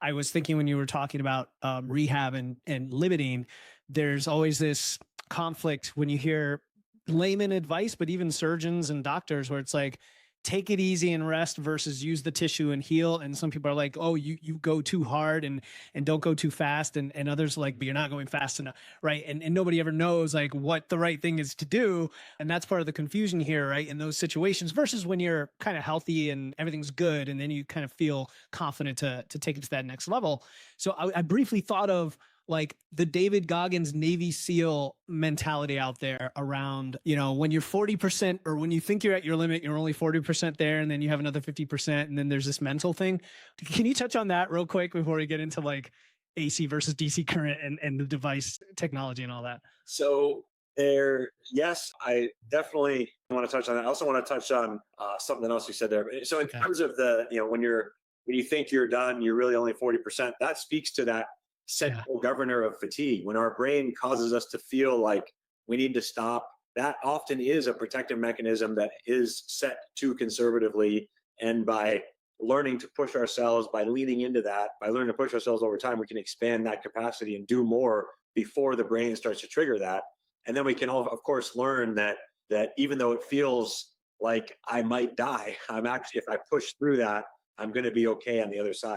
I was thinking when you were talking about rehab and limiting, there's always this conflict when you hear layman advice, but even surgeons and doctors, where it's like, take it easy and rest versus use the tissue and heal. And some people are like, oh, you go too hard and don't go too fast. And others are like, but you're not going fast enough. Right. And nobody ever knows like what the right thing is to do. And that's part of the confusion here, right? In those situations versus when you're kind of healthy and everything's good. And then you kind of feel confident to take it to that next level. So I briefly thought of like the David Goggins Navy SEAL mentality out there around, when you're 40% or when you think you're at your limit, you're only 40% there. And then you have another 50%. And then there's this mental thing. Can you touch on that real quick before we get into like AC versus DC current and the device technology and all that? So yes, I definitely want to touch on that. I also want to touch on something else you said there. So in terms of when you think you're done, you're really only 40%. That speaks to that central governor of fatigue. When our brain causes us to feel like we need to stop, that often is a protective mechanism that is set too conservatively. And by learning to push ourselves, by leaning into that, by learning to push ourselves over time, we can expand that capacity and do more before the brain starts to trigger that. And then we can, of course, learn that even though it feels like I might die, I'm actually, if I push through that, I'm going to be okay on the other side.